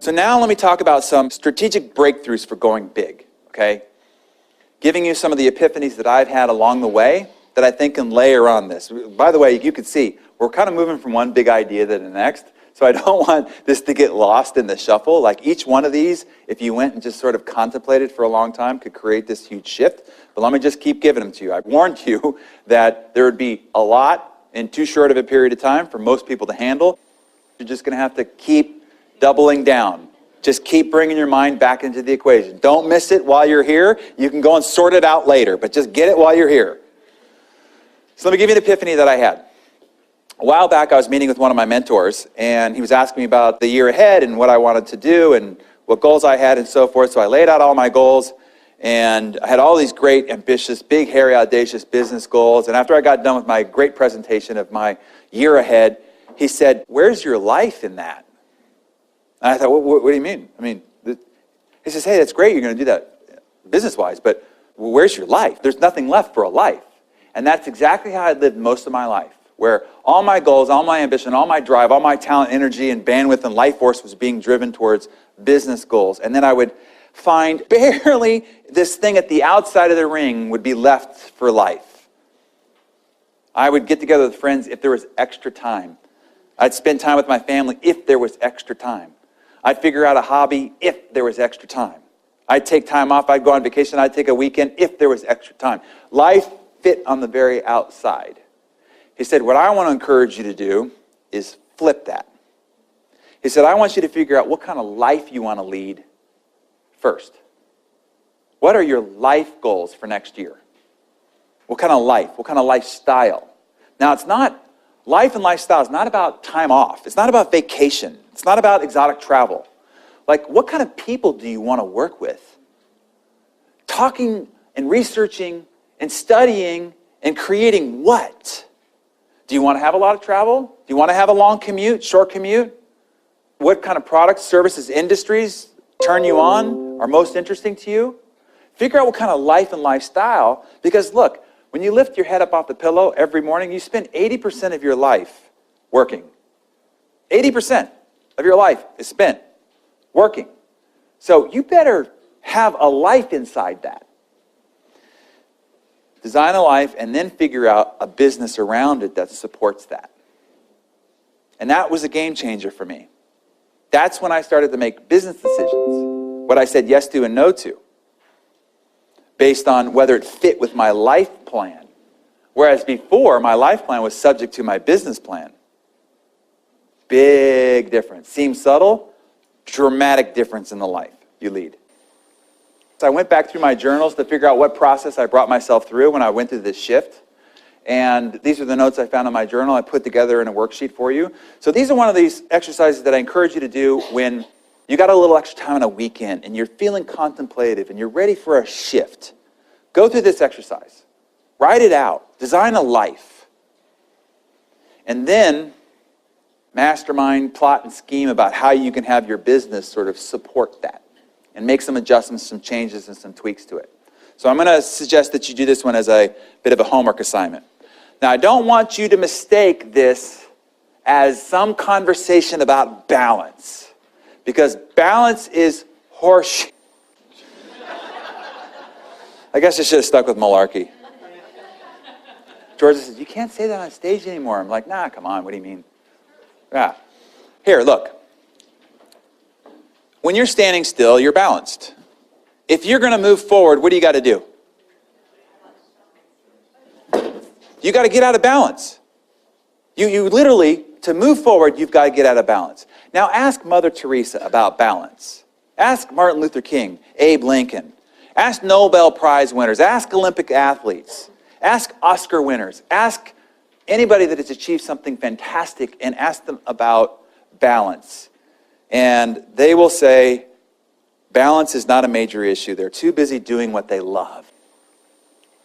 So now let me talk about some strategic breakthroughs for going big, okay? Giving you some of the epiphanies that I've had along the way that I think can layer on this. By the way, you can see, we're kind of moving from one big idea to the next, so I don't want this to get lost in the shuffle. Like each one of these, if you went and just sort of contemplated for a long time, could create this huge shift. But let me just keep giving them to you. I warned you that there would be a lot in too short of a period of time for most people to handle. You're just going to have to keep doubling down. Just keep bringing your mind back into the equation. Don't miss it while you're here. You can go and sort it out later, but just get it while you're here. So let me give you an epiphany that I had. A while back, I was meeting with one of my mentors, and he was asking me about the year ahead and what I wanted to do and what goals I had and so forth. So I laid out all my goals, and I had all these great, ambitious, big, hairy, audacious business goals. And after I got done with my great presentation of my year ahead, he said, "Where's your life in that?" And I thought, what do you mean? I mean, he says, "Hey, that's great. You're going to do that business-wise, but where's your life? There's nothing left for a life." And that's exactly how I lived most of my life, where all my goals, all my ambition, all my drive, all my talent, energy, and bandwidth and life force was being driven towards business goals. And then I would find barely this thing at the outside of the ring would be left for life. I would get together with friends if there was extra time. I'd spend time with my family if there was extra time. I'd figure out a hobby if there was extra time. I'd take time off, I'd go on vacation, I'd take a weekend if there was extra time. Life fit on the very outside. He said, what I want to encourage you to do is flip that. He said, I want you to figure out what kind of life you want to lead first. What are your life goals for next year? What kind of life? What kind of lifestyle? Now, life and lifestyle is not about time off. It's not about vacation. It's not about exotic travel. Like, what kind of people do you want to work with? Talking and researching and studying and creating what? Do you want to have a lot of travel? Do you want to have a long commute, short commute? What kind of products, services, industries turn you on, are most interesting to you? Figure out what kind of life and lifestyle, because look, when you lift your head up off the pillow every morning, you spend 80% of your life working. 80% of your life is spent working. So you better have a life inside that. Design a life and then figure out a business around it that supports that. And that was a game changer for me. That's when I started to make business decisions, what I said yes to and no to, based on whether it fit with my life plan. Whereas before, my life plan was subject to my business plan. Big difference. Seems subtle, dramatic difference in the life you lead. So I went back through my journals to figure out what process I brought myself through when I went through this shift. And these are the notes I found in my journal. I put together in a worksheet for you. So these are one of these exercises that I encourage you to do when you got a little extra time on a weekend and you're feeling contemplative and you're ready for a shift. Go through this exercise. Write it out. Design a life. And then mastermind, plot, and scheme about how you can have your business sort of support that and make some adjustments, some changes, and some tweaks to it. So I'm going to suggest that you do this one as a bit of a homework assignment. Now, I don't want you to mistake this as some conversation about balance, because balance is horseshit. I guess I should have stuck with malarkey. Georgia says, you can't say that on stage anymore. I'm like, nah, come on, what do you mean? Yeah. Here, look. When you're standing still, you're balanced. If you're going to move forward, what do you got to do? You got to get out of balance. You literally, to move forward, you've got to get out of balance. Now ask Mother Teresa about balance. Ask Martin Luther King, Abe Lincoln. Ask Nobel Prize winners. Ask Olympic athletes. Ask Oscar winners. Ask anybody that has achieved something fantastic and ask them about balance. And they will say, balance is not a major issue. They're too busy doing what they love.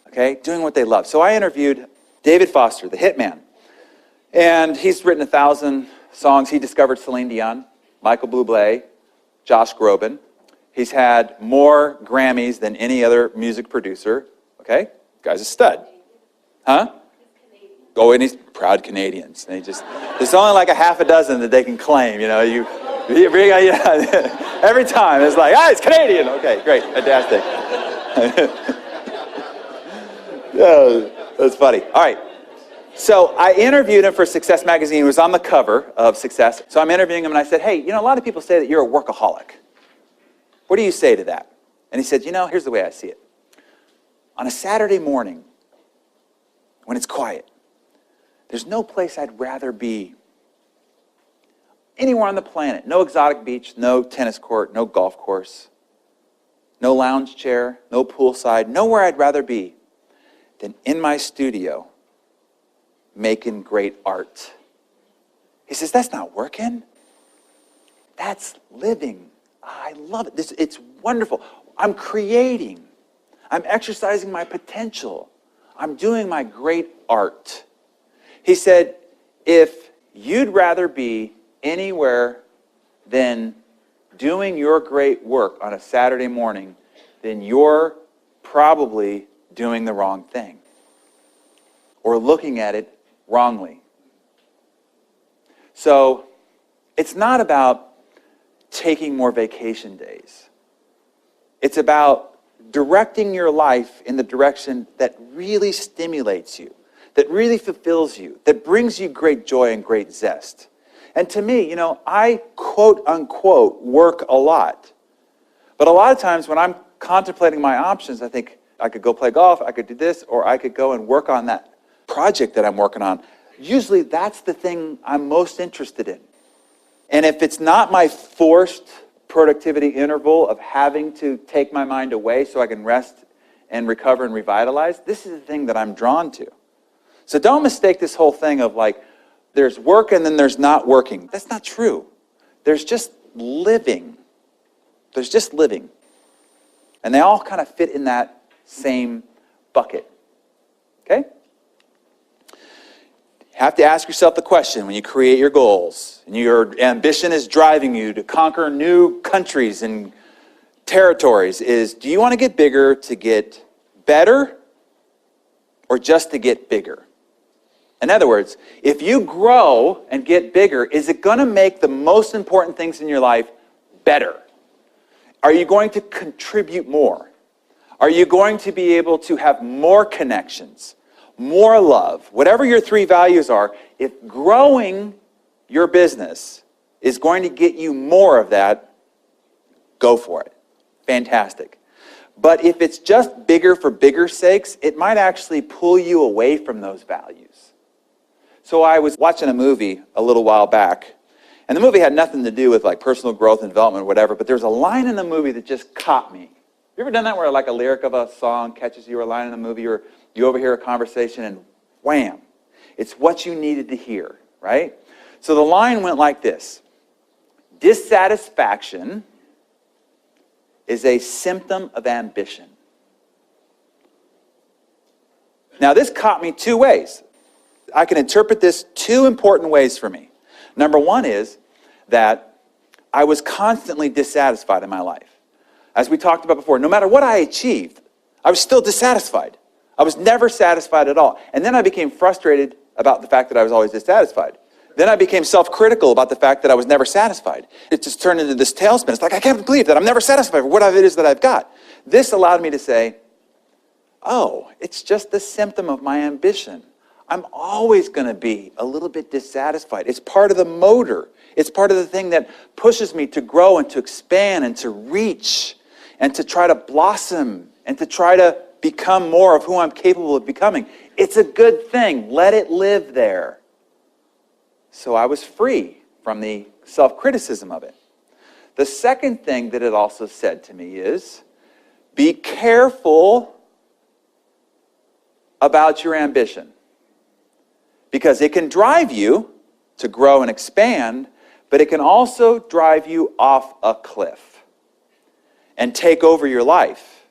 Okay? Doing what they love. So I interviewed David Foster, the hitman. And he's written 1,000 songs. He discovered Celine Dion, Michael Bublé, Josh Groban. He's had more Grammys than any other music producer. Okay? Guy's a stud. Huh? Oh, and he's proud Canadians. There's only like a half a dozen that they can claim, you know. Yeah. Every time it's like, it's Canadian. Okay, great, fantastic. Yeah, that's funny. All right. So I interviewed him for Success Magazine. He was on the cover of Success. So I'm interviewing him and I said, hey, a lot of people say that you're a workaholic. What do you say to that? And he said, here's the way I see it. On a Saturday morning, when it's quiet, there's no place I'd rather be anywhere on the planet. No exotic beach, no tennis court, no golf course, no lounge chair, no poolside, nowhere I'd rather be than in my studio making great art. He says, that's not working. That's living. I love it. It's wonderful. I'm creating. I'm exercising my potential. I'm doing my great art. He said, if you'd rather be anywhere than doing your great work on a Saturday morning, then you're probably doing the wrong thing or looking at it wrongly. So it's not about taking more vacation days. It's about directing your life in the direction that really stimulates you, that really fulfills you, that brings you great joy and great zest. And to me, I quote unquote work a lot. But a lot of times when I'm contemplating my options, I think I could go play golf, I could do this, or I could go and work on that project that I'm working on. Usually that's the thing I'm most interested in. And if it's not my forced productivity interval of having to take my mind away so I can rest and recover and revitalize, this is the thing that I'm drawn to. So don't mistake this whole thing of like, there's work and then there's not working. That's not true. There's just living. There's just living. And they all kind of fit in that same bucket. Okay? You have to ask yourself the question when you create your goals and your ambition is driving you to conquer new countries and territories is, do you want to get bigger to get better or just to get bigger? In other words, if you grow and get bigger, is it going to make the most important things in your life better? Are you going to contribute more? Are you going to be able to have more connections, more love? Whatever your three values are, if growing your business is going to get you more of that, go for it. Fantastic. But if it's just bigger for bigger sakes, it might actually pull you away from those values. So I was watching a movie a little while back, and the movie had nothing to do with like personal growth and development or whatever, but there's a line in the movie that just caught me. You ever done that where like a lyric of a song catches you or a line in the movie, or you overhear a conversation and wham, it's what you needed to hear, right? So the line went like this: dissatisfaction is a symptom of ambition. Now this caught me two ways. I can interpret this two important ways for me. Number one is that I was constantly dissatisfied in my life. As we talked about before, no matter what I achieved, I was still dissatisfied. I was never satisfied at all. And then I became frustrated about the fact that I was always dissatisfied. Then I became self-critical about the fact that I was never satisfied. It just turned into this tailspin. It's like, I can't believe that I'm never satisfied with whatever it is that I've got. This allowed me to say, oh, it's just the symptom of my ambition. I'm always going to be a little bit dissatisfied. It's part of the motor. It's part of the thing that pushes me to grow and to expand and to reach and to try to blossom and to try to become more of who I'm capable of becoming. It's a good thing. Let it live there. So I was free from the self-criticism of it. The second thing that it also said to me is, be careful about your ambition. Because it can drive you to grow and expand, but it can also drive you off a cliff and take over your life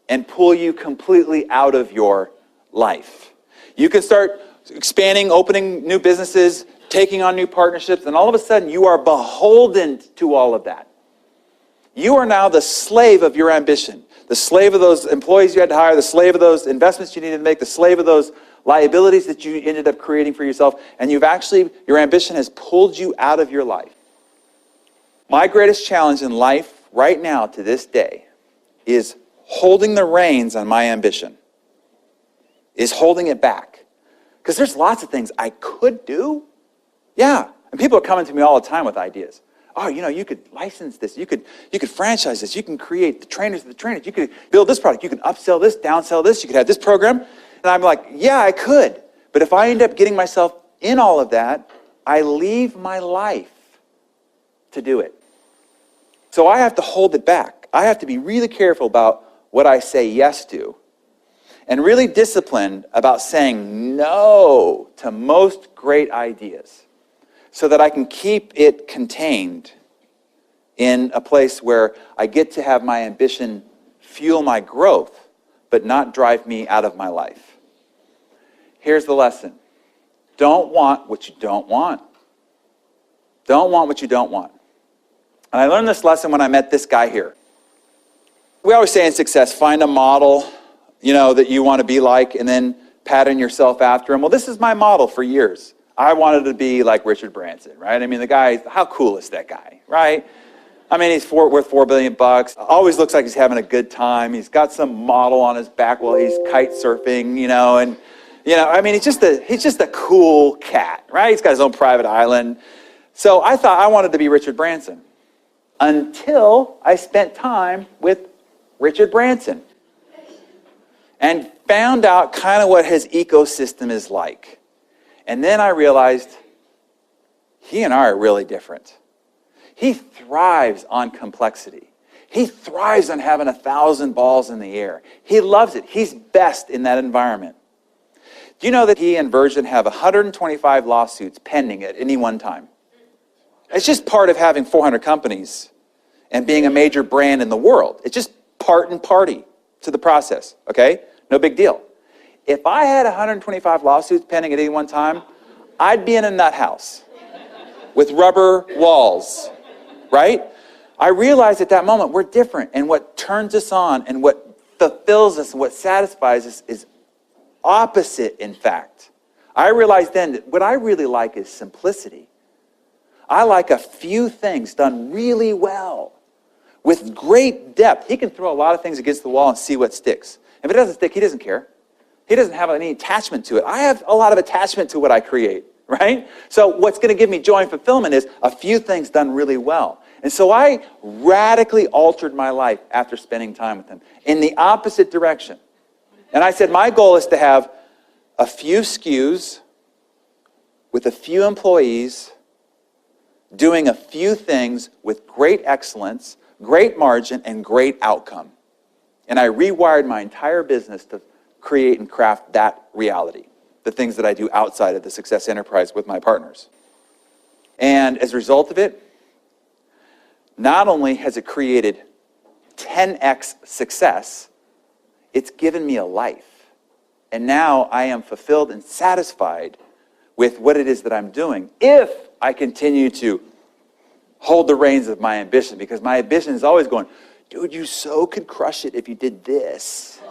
and pull you completely out of your life. You can start expanding, opening new businesses, taking on new partnerships, and all of a sudden you are beholden to all of that. You are now the slave of your ambition, the slave of those employees you had to hire, the slave of those investments you needed to make, the slave of those liabilities that you ended up creating for yourself, and your ambition has pulled you out of your life. My greatest challenge in life right now to this day is holding the reins on my ambition, is holding it back. Because there's lots of things I could do. Yeah, and people are coming to me all the time with ideas. Oh, you could license this, you could franchise this, you can create the trainers of the trainers, you could build this product, you can upsell this, downsell this, you could have this program. And I'm like, yeah, I could. But if I end up getting myself in all of that, I leave my life to do it. So I have to hold it back. I have to be really careful about what I say yes to, and really disciplined about saying no to most great ideas, so that I can keep it contained in a place where I get to have my ambition fuel my growth, but not drive me out of my life. Here's the lesson. Don't want what you don't want. Don't want what you don't want. And I learned this lesson when I met this guy here. We always say in success, find a model, that you want to be like, and then pattern yourself after him. Well, this is my model for years. I wanted to be like Richard Branson, right? I mean, the guy, how cool is that guy, right? I mean, he's worth $4 billion. Always looks like he's having a good time. He's got some model on his back while he's kite surfing, I mean, he's just a cool cat, right? He's got his own private island. So I thought I wanted to be Richard Branson until I spent time with Richard Branson and found out kind of what his ecosystem is like. And then I realized he and I are really different. He thrives on complexity. He thrives on having 1,000 balls in the air. He loves it. He's best in that environment. Do you know that he and Virgin have 125 lawsuits pending at any one time? It's just part of having 400 companies and being a major brand in the world. It's just part and party to the process, okay? No big deal. If I had 125 lawsuits pending at any one time, I'd be in a nut house with rubber walls, right? I realized at that moment we're different, and what turns us on and what fulfills us and what satisfies us is opposite, in fact. I realized then that what I really like is simplicity. I like a few things done really well with great depth. He can throw a lot of things against the wall and see what sticks. If it doesn't stick, he doesn't care. He doesn't have any attachment to it. I have a lot of attachment to what I create, right? So what's going to give me joy and fulfillment is a few things done really well. And so I radically altered my life after spending time with him in the opposite direction. And I said, my goal is to have a few SKUs with a few employees doing a few things with great excellence, great margin, and great outcome. And I rewired my entire business to create and craft that reality, the things that I do outside of the Success Enterprise with my partners. And as a result of it, not only has it created 10x success, it's given me a life. And now I am fulfilled and satisfied with what it is that I'm doing if I continue to hold the reins of my ambition, because my ambition is always going, dude, you so could crush it if you did this.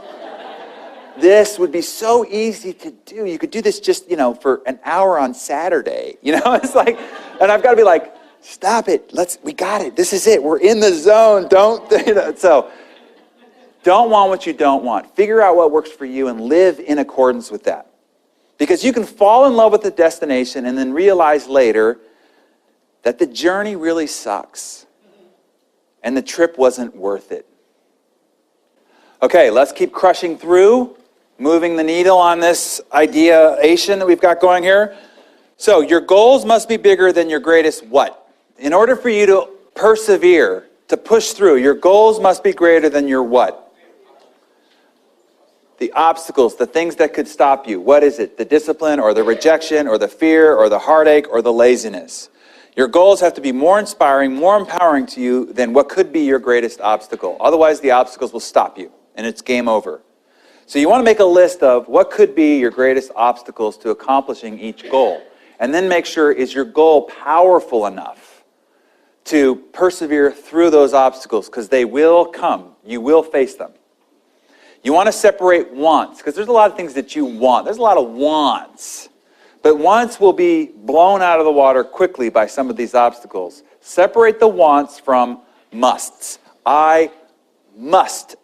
This would be so easy to do. You could do this just, for an hour on Saturday. It's like, and I've got to be like, stop it. We got it. This is it. We're in the zone. So don't want what you don't want. Figure out what works for you and live in accordance with that. Because you can fall in love with the destination and then realize later that the journey really sucks and the trip wasn't worth it. Okay, let's keep crushing through, moving the needle on this ideation that we've got going here. So your goals must be bigger than your greatest what? In order for you to persevere, to push through, your goals must be greater than your what? The obstacles, the things that could stop you. What is it? The discipline or the rejection or the fear or the heartache or the laziness. Your goals have to be more inspiring, more empowering to you than what could be your greatest obstacle. Otherwise, the obstacles will stop you and it's game over. So you want to make a list of what could be your greatest obstacles to accomplishing each goal. And then make sure, is your goal powerful enough to persevere through those obstacles? Because they will come. You will face them. You want to separate wants, because there's a lot of things that you want. There's a lot of wants. But wants will be blown out of the water quickly by some of these obstacles. Separate the wants from musts. I must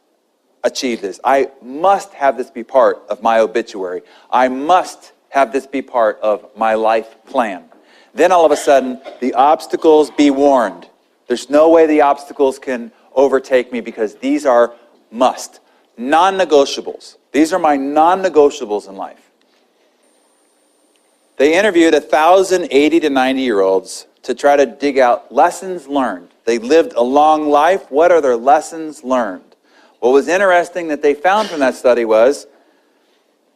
achieve this. I must have this be part of my obituary. I must have this be part of my life plan. Then all of a sudden, the obstacles, be warned. There's no way the obstacles can overtake me because these are must. Non-negotiables. These are my non-negotiables in life. They interviewed 1,000 80 to 90-year-olds to try to dig out lessons learned. They lived a long life. What are their lessons learned? What was interesting that they found from that study was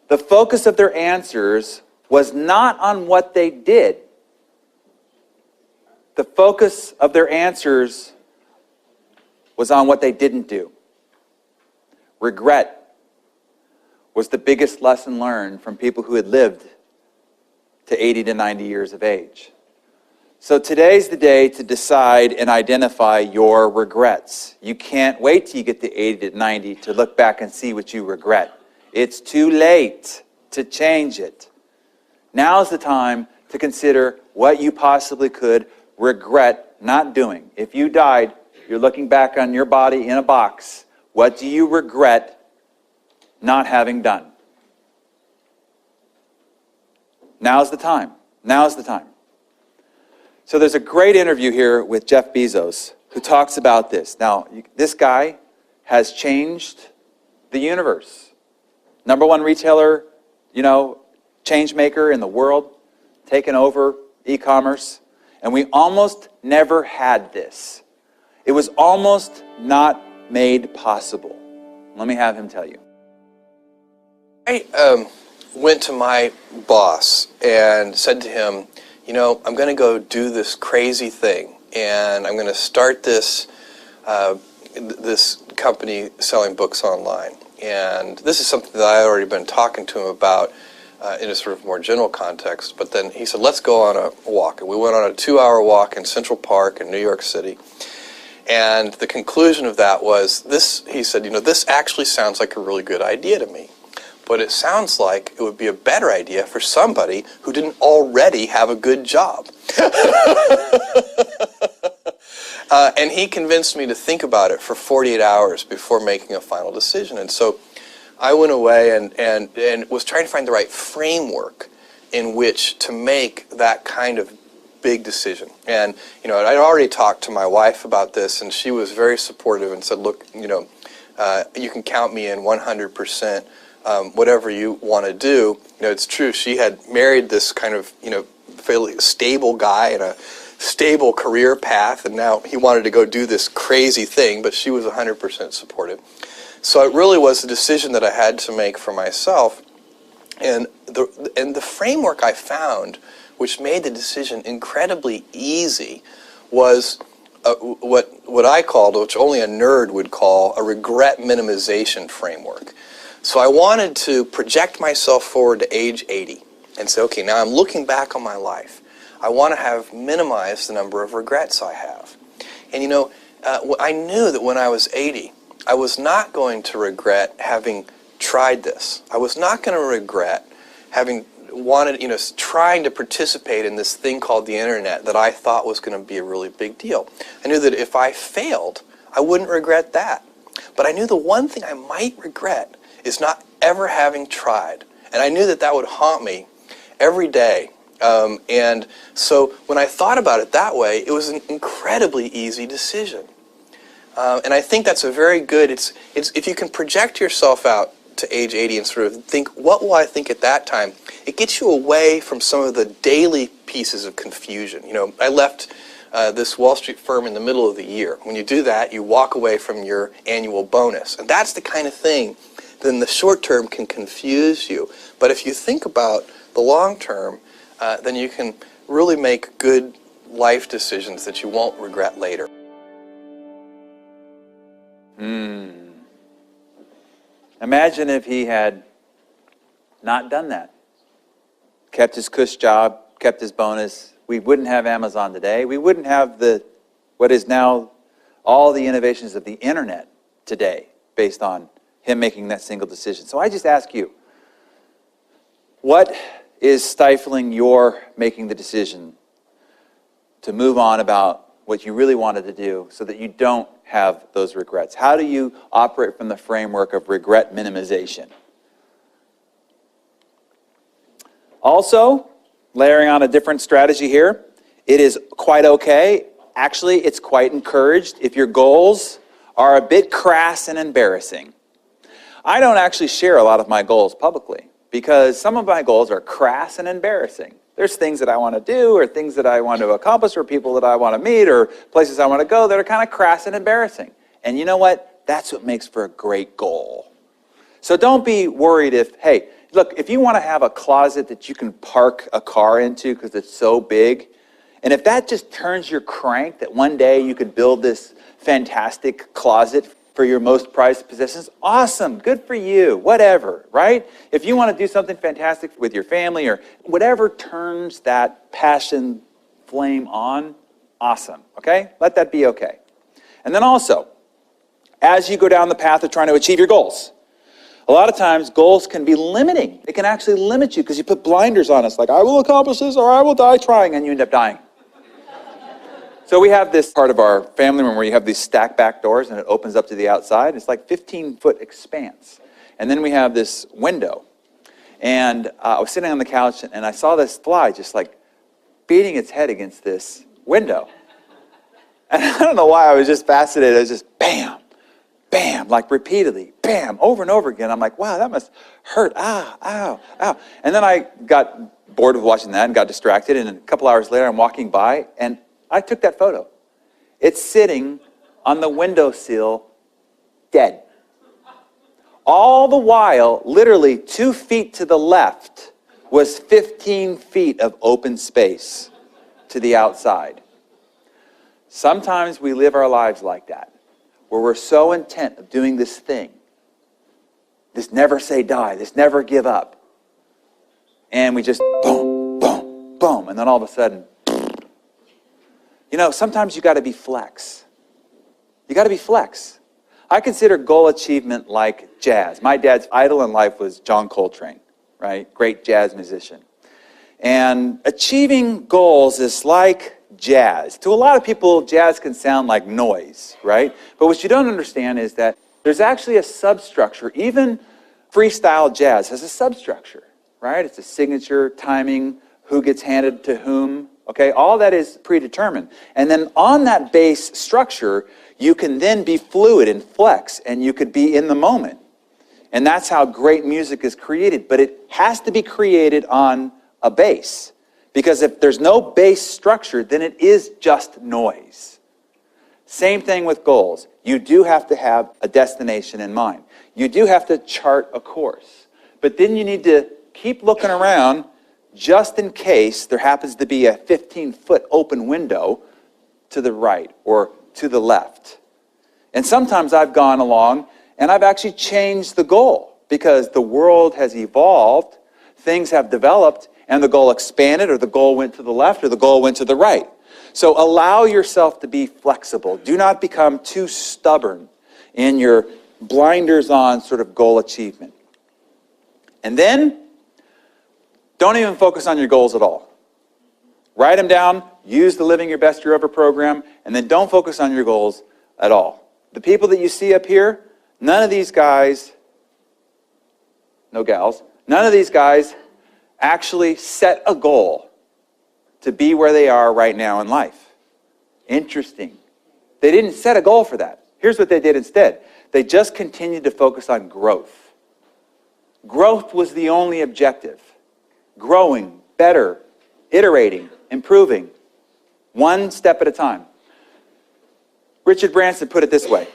the focus of their answers was not on what they did. The focus of their answers was on what they didn't do. Regret was the biggest lesson learned from people who had lived to 80 to 90 years of age. So today's the day to decide and identify your regrets. You can't wait till you get to 80 to 90 to look back and see what you regret. It's too late to change it. Now's the time to consider what you possibly could regret not doing. If you died, you're looking back on your body in a box. What do you regret not having done? Now's the time. Now's the time. So there's a great interview here with Jeff Bezos who talks about this. Now, this guy has changed the universe. Number one retailer, change maker in the world, taken over e-commerce. And we almost never had this. It was almost not made possible. Let me have him tell you. I went to my boss and said to him, I'm going to go do this crazy thing, and I'm going to start this company selling books online. And this is something that I had already been talking to him about in a sort of more general context. But then he said, let's go on a walk. And we went on a 2-hour walk in Central Park in New York City. And the conclusion of that was this, he said, this actually sounds like a really good idea to me. But it sounds like it would be a better idea for somebody who didn't already have a good job. And he convinced me to think about it for 48 hours before making a final decision. And so I went away and was trying to find the right framework in which to make that kind of big decision. And, I'd already talked to my wife about this, and she was very supportive and said, look, you can count me in 100%. Whatever you want to do. It's true, she had married this kind of, fairly stable guy in a stable career path, and now he wanted to go do this crazy thing, but she was 100% supportive. So it really was a decision that I had to make for myself, and the framework I found, which made the decision incredibly easy, was what I called, which only a nerd would call, a regret minimization framework. So I wanted to project myself forward to age 80 and say, okay, now I'm looking back on my life. I want to have minimized the number of regrets I have. And I knew that when I was 80, I was not going to regret having tried this. I was not going to regret having wanted, trying to participate in this thing called the internet that I thought was going to be a really big deal. I knew that if I failed, I wouldn't regret that. But I knew the one thing I might regret is not ever having tried. And I knew that that would haunt me every day. And so when I thought about it that way, it was an incredibly easy decision. And I think that's a very good, it's if you can project yourself out to age 80 and sort of think, what will I think at that time? It gets you away from some of the daily pieces of confusion. I left this Wall Street firm in the middle of the year. When you do that, you walk away from your annual bonus. And that's the kind of thing that in the short term can confuse you. But if you think about the long term, then you can really make good life decisions that you won't regret later. Imagine if he had not done that. Kept his cush job, kept his bonus. We wouldn't have Amazon today. We wouldn't have what is now all the innovations of the internet today based on him making that single decision. So I just ask you, what is stifling your making the decision to move on about what you really wanted to do so that you don't have those regrets? How do you operate from the framework of regret minimization? Also, layering on a different strategy here, it is quite okay. Actually, it's quite encouraged if your goals are a bit crass and embarrassing. I don't actually share a lot of my goals publicly because some of my goals are crass and embarrassing. There's things that I want to do or things that I want to accomplish or people that I want to meet or places I want to go that are kind of crass and embarrassing. And you know what? That's what makes for a great goal. So don't be worried if, hey, look, if you want to have a closet that you can park a car into because it's so big, and if that just turns your crank that one day you could build this fantastic closet for your most prized possessions, awesome, good for you, whatever, right? If you want to do something fantastic with your family or whatever turns that passion flame on, awesome, okay? Let that be okay. And then also, as you go down the path of trying to achieve your goals, a lot of times goals can be limiting. It can actually limit you because you put blinders on us like, I will accomplish this or I will die trying, and you end up dying. So we have this part of our family room where you have these stack back doors and it opens up to the outside. It's like 15-foot expanse. And then we have this window. And I was sitting on the couch and I saw this fly just like beating its head against this window. And I don't know why I was just fascinated. It was just bam, bam, like repeatedly, bam, over and over again. I'm like, wow, that must hurt. Ah, ow, ow. And then I got bored with watching that and got distracted. And a couple hours later, I'm walking by and I took that photo. It's sitting on the windowsill, dead. All the while, literally 2 feet to the left was 15 feet of open space to the outside. Sometimes we live our lives like that, where we're so intent of doing this thing, this never say die, this never give up, and we just boom, boom, boom, and then all of a sudden, you know, sometimes you got to be flex. You got to be flex. I consider goal achievement like jazz. My dad's idol in life was John Coltrane, right? Great jazz musician. And achieving goals is like jazz. To a lot of people, jazz can sound like noise, right? But what you don't understand is that there's actually a substructure. Even freestyle jazz has a substructure, right? It's a signature, timing, who gets handed to whom. Okay, all that is predetermined. And then on that base structure, you can then be fluid and flex, and you could be in the moment. And that's how great music is created. But it has to be created on a base. Because if there's no base structure, then it is just noise. Same thing with goals. You do have to have a destination in mind. You do have to chart a course. But then you need to keep looking around just in case there happens to be a 15-foot open window to the right or to the left. And sometimes I've gone along and I've actually changed the goal because the world has evolved, things have developed, and the goal expanded or the goal went to the left or the goal went to the right. So allow yourself to be flexible. Do not become too stubborn in your blinders on sort of goal achievement. And then, don't even focus on your goals at all. Write them down, use the Living Your Best Year Ever program, and then don't focus on your goals at all. The people that you see up here, none of these guys, no gals, none of these guys actually set a goal to be where they are right now in life. Interesting. They didn't set a goal for that. Here's what they did instead. They just continued to focus on growth. Growth was the only objective. Growing, better, iterating, improving, one step at a time. Richard Branson put it this way.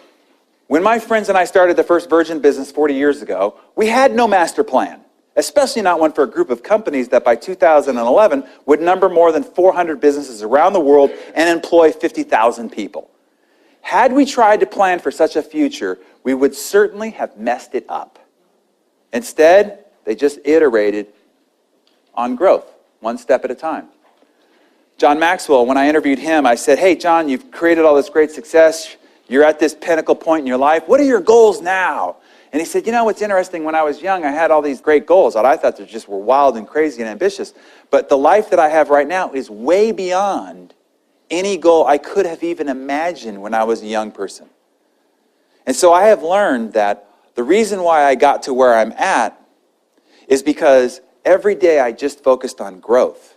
When my friends and I started the first Virgin business 40 years ago, we had no master plan, especially not one for a group of companies that by 2011 would number more than 400 businesses around the world and employ 50,000 people. Had we tried to plan for such a future, we would certainly have messed it up. Instead, they just iterated on growth, one step at a time. John Maxwell, when I interviewed him, I said, hey, John, you've created all this great success. You're at this pinnacle point in your life. What are your goals now? And he said, you know, what's interesting, when I was young, I had all these great goals that I thought they just were wild and crazy and ambitious. But the life that I have right now is way beyond any goal I could have even imagined when I was a young person. And so I have learned that the reason why I got to where I'm at is because every day I just focused on growth.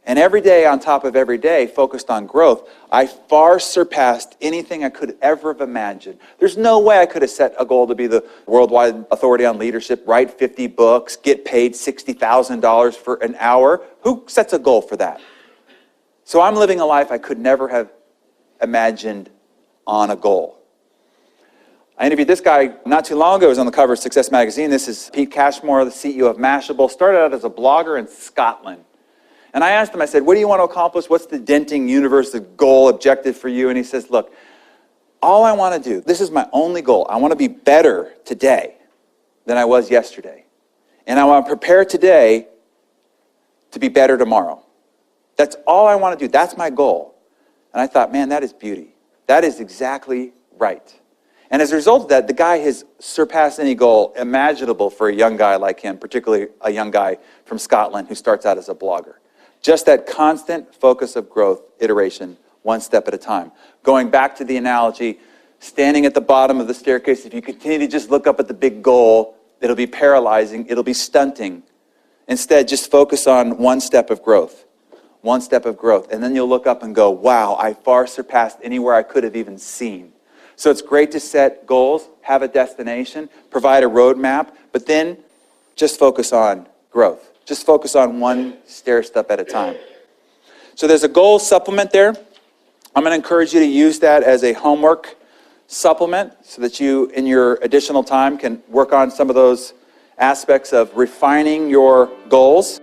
And every day on top of every day focused on growth, I far surpassed anything I could ever have imagined. There's no way I could have set a goal to be the worldwide authority on leadership, write 50 books, get paid $60,000 for an hour. Who sets a goal for that? So I'm living a life I could never have imagined on a goal. I interviewed this guy not too long ago. He was on the cover of Success Magazine. This is Pete Cashmore, the CEO of Mashable. Started out as a blogger in Scotland. And I asked him, I said, what do you want to accomplish? What's the denting universe, the goal, objective for you? And he says, look, all I want to do, this is my only goal. I want to be better today than I was yesterday. And I want to prepare today to be better tomorrow. That's all I want to do. That's my goal. And I thought, man, that is beauty. That is exactly right. And as a result of that, the guy has surpassed any goal imaginable for a young guy like him, particularly a young guy from Scotland who starts out as a blogger. Just that constant focus of growth, iteration, one step at a time. Going back to the analogy, standing at the bottom of the staircase, if you continue to just look up at the big goal, it'll be paralyzing, it'll be stunting. Instead, just focus on one step of growth. One step of growth. And then you'll look up and go, wow, I far surpassed anywhere I could have even seen. So it's great to set goals, have a destination, provide a roadmap, but then just focus on growth. Just focus on one stair step at a time. So there's a goal supplement there. I'm going to encourage you to use that as a homework supplement so that you, in your additional time, can work on some of those aspects of refining your goals.